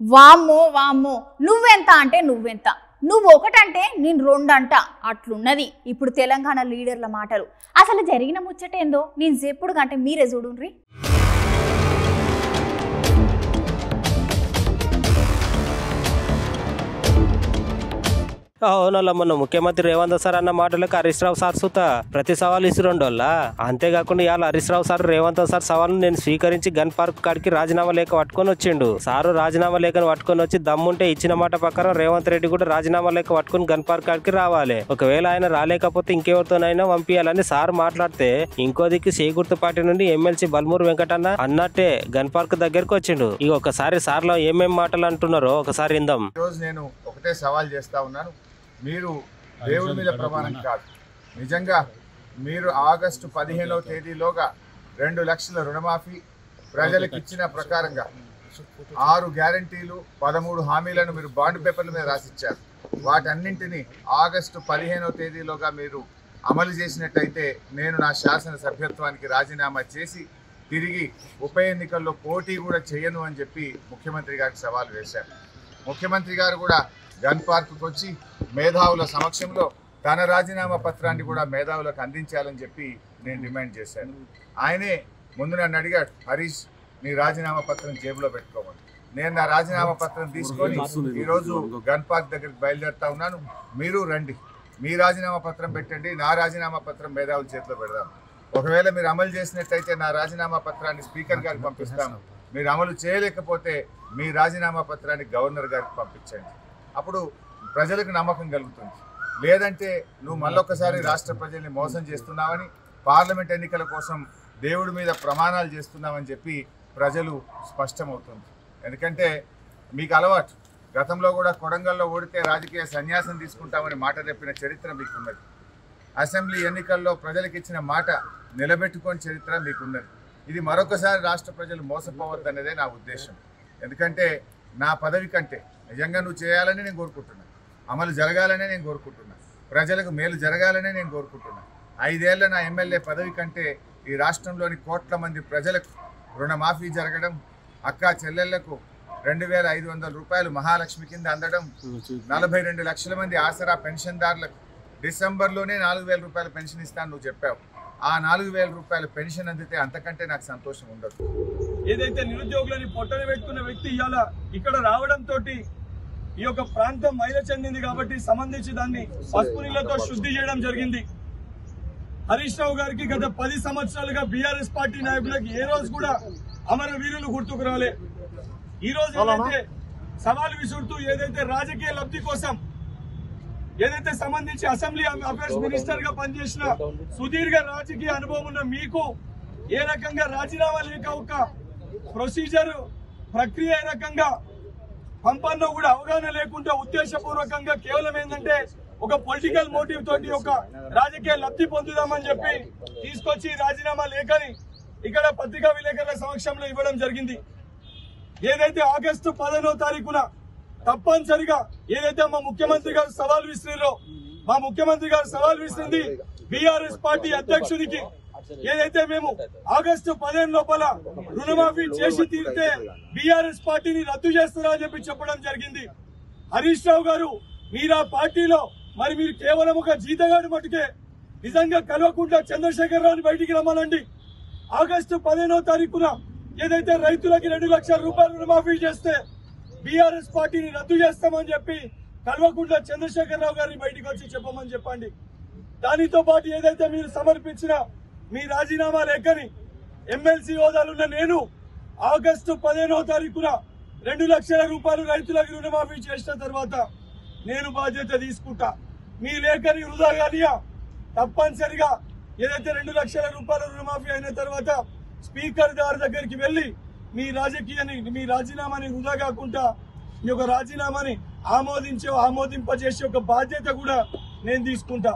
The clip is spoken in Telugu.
వామ్మో వామ్మో నువ్వెంత అంటే నువ్వెంత నువ్వు ఒకటంటే నేను రెండంట అట్లున్నది ఇప్పుడు తెలంగాణ లీడర్ల మాటలు. అసలు జరిగిన ముచ్చటేందో నేను చెప్పుడు కంటే మీరే చూడుండ్రి. అవునల్ల మొన్న ముఖ్యమంత్రి రేవంత్ సార్ అన్న మాటలకు హరీష్ రావు సార్ సుత ప్రతి సవాల్ ఇసురుండోళ్ళ. అంతేకాకుండా ఇవాళ హరీష్ రావు సార్ రేవంత్ సార్ సవాల్ను నేను స్వీకరించి గన్ పార్క్ కాడికి రాజీనామా లేఖ పట్టుకొని వచ్చిండు. సారు రాజీనామా లేఖను పట్టుకొని వచ్చి దమ్ముంటే ఇచ్చిన మాట ప్రకారం రేవంత్ రెడ్డి కూడా రాజీనామా లేఖ పట్టుకుని గన్ పార్క్ కాడికి రావాలి. ఒకవేళ ఆయన రాలేకపోతే ఇంకెవరితోనైనా పంపించాలని సార్ మాట్లాడితే ఇంకో దిక్కు చేకూర్తి పార్టీ నుండి ఎమ్మెల్సీ బల్మూరు వెంకటన్న అన్నట్టే గన్ పార్క్ దగ్గరకు వచ్చిండు. ఇక ఒకసారి సార్లో ఏమేం మాటలు అంటున్నారో ఒకసారి ఇందాం. నేను ఒకటే సవాల్ చేస్తా ఉన్నాను, మీరు దేవుడి మీద ప్రమాణం కాదు, నిజంగా మీరు ఆగస్టు 15వ తేదీలోగా 2 లక్షల రుణమాఫీ ప్రజలకు ఇచ్చిన ప్రకారంగా 6 గ్యారంటీలు 13 హామీలను మీరు బాండ్ పేపర్ల మీద రాసిచ్చారు. వాటన్నింటినీ ఆగస్టు 15వ తేదీలోగా మీరు అమలు చేసినట్టయితే నేను నా శాసన సభ్యత్వానికి రాజీనామా చేసి తిరిగి ఉప ఎన్నికల్లో పోటీ కూడా చేయను అని చెప్పి ముఖ్యమంత్రి గారికి సవాల్ వేశారు. ముఖ్యమంత్రి గారు కూడా గన్ పార్క్కి వచ్చి మేధావుల సమక్షంలో తన రాజీనామా పత్రాన్ని కూడా మేధావులకు అందించాలని చెప్పి నేను డిమాండ్ చేశాను. ఆయనే ముందు నన్ను అడిగాడు, హరీష్ నీ రాజీనామా పత్రం జేబులో పెట్టుకోమని. నేను నా రాజీనామా పత్రం తీసుకొని ఈరోజు గన్ పార్క్ దగ్గరికి బయలుదేరుతా ఉన్నాను. మీరు రండి, మీ రాజీనామా పత్రం పెట్టండి, నా రాజీనామా పత్రం మేధావుల చేతిలో పెడదాం. ఒకవేళ మీరు అమలు చేసినట్టయితే నా రాజీనామా పత్రాన్ని స్పీకర్ గారికి పంపిస్తాను. మీరు అమలు చేయలేకపోతే మీ రాజీనామా పత్రాన్ని గవర్నర్ గారికి పంపించండి. అప్పుడు ప్రజలకు నమ్మకం కలుగుతుంది. లేదంటే నువ్వు మళ్ళొక్కసారి రాష్ట్ర ప్రజల్ని మోసం చేస్తున్నావని, పార్లమెంట్ ఎన్నికల కోసం దేవుడి మీద ప్రమాణాలు చేస్తున్నామని చెప్పి ప్రజలు స్పష్టమవుతుంది. ఎందుకంటే మీకు అలవాటు, గతంలో కూడా కొడంగల్లో ఓడితే రాజకీయ సన్యాసం తీసుకుంటామని మాట తెప్పిన చరిత్ర మీకున్నది. అసెంబ్లీ ఎన్నికల్లో ప్రజలకు ఇచ్చిన మాట నిలబెట్టుకొని చరిత్ర మీకున్నది. ఇది మరొకసారి రాష్ట్ర ప్రజలు మోసపోవద్దనేదే నా ఉద్దేశం. ఎందుకంటే నా పదవి కంటే నిజంగా నువ్వు చేయాలని నేను కోరుకుంటున్నాను, అమలు జరగాలనే నేను కోరుకుంటున్నాను, ప్రజలకు మేలు జరగాలనే నేను కోరుకుంటున్నాను. 5 ఏళ్ల నా ఎమ్మెల్యే పదవి కంటే ఈ రాష్ట్రంలోని కోట్ల మంది ప్రజలకు రుణమాఫీ జరగడం, అక్క చెల్లెళ్లకు 2500 రూపాయలు మహాలక్ష్మి కింద అందడం, 42 లక్షల మంది ఆసరా పెన్షన్దారులకు డిసెంబర్లోనే 4000 రూపాయల పెన్షన్ ఇస్తాను నువ్వు చెప్పావు. ఆ 4000 రూపాయల పెన్షన్ అందితే అంతకంటే నాకు సంతోషం ఉండదు. ఏదైతే నిరుద్యోగులని పొట్టన పెట్టుకున్న వ్యక్తి ఇవాళ ఇక్కడ రావడంతో ఈ యొక్క ప్రాంతం మైల చెందింది కాబట్టి సంబంధించి దాన్ని పసుపు నీళ్లతో శుద్ధి చేయడం జరిగింది. హరీష్ రావు గారికి గత 10 సంవత్సరాలుగా బీఆర్ఎస్ పార్టీ నాయకులకు ఏ రోజు కూడా అమరవీరులు గుర్తుకు రాలే. ఈ రోజు ఏదైతే సవాల్ విసురుతూ ఏదైతే రాజకీయ లబ్ధి కోసం ఏదైతే సంబంధించి అసెంబ్లీ అఫైర్స్ మినిస్టర్ గా పనిచేసిన సుదీర్ఘ రాజకీయ అనుభవం ఉన్న మీకు ఏ రకంగా రాజీనామా లేక ఒక ప్రొసీజర్ ప్రక్రియ ఏ రకంగా పంపన్నో కూడా అవగాహన లేకుండా ఉద్దేశపూర్వకంగా కేవలం ఏంటంటే ఒక పొలిటికల్ మోటివ్ తోటి ఒక రాజకీయ లబ్ధి పొందుదామని చెప్పి తీసుకొచ్చి రాజీనామా లేఖని ఇక్కడ పత్రికా విలేకరుల సమక్షంలో ఇవ్వడం జరిగింది. ఏదైతే ఆగస్టు 15వ తారీఖున తప్పనిసరిగా ఏదైతే మా ముఖ్యమంత్రి గారు సవాల్ విసిరారో, మా ముఖ్యమంత్రి గారు సవాల్ విసిరింది బీఆర్ఎస్ పార్టీ అధ్యక్షుడికి. ఏదైతే మేము ఆగస్టు 15 లోపల రుణమాఫీ చేసి తీరితే బీఆర్ఎస్ పార్టీని రద్దు చేస్తారా అని చెప్పి చెప్పడం జరిగింది. హరీష్ రావు గారు మీరు ఆ పార్టీలో మరి మీరు కేవలం ఒక జీతగాడు మటుకే నిజంగా కలవకుండా చంద్రశేఖర్ రావుని బయటికి రమ్మనండి. ఆగస్టు 15వ తారీఖున ఏదైతే రైతులకి 2 లక్షల రూపాయలు రుణమాఫీ చేస్తే బీఆర్ఎస్ పార్టీని రద్దు చేస్తామని చెప్పి కల్వకుంట్ల చంద్రశేఖర్ రావు గారిని బయటకు వచ్చి చెప్పమని చెప్పండి. దానితో పాటు ఏదైతే మీరు సమర్పించిన మీ రాజీనామా లేఖని ఎమ్మెల్సీ హోదాలున్న నేను ఆగస్టు 15వ తారీఖున 2 లక్షల రూపాయలు రైతులకు రుణమాఫీ చేసిన తర్వాత నేను బాధ్యత తీసుకుంటా. మీ లేఖని వృధా కానియా తప్పనిసరిగా ఏదైతే 2 లక్షల రూపాయల రుణమాఫీ అయిన తర్వాత స్పీకర్ గారి దగ్గరికి వెళ్లి మీ రాజీనామాని వృధా కాకుండా మీ యొక్క రాజీనామాని ఆమోదింపజేసే ఒక బాధ్యత కూడా నేను తీసుకుంటా.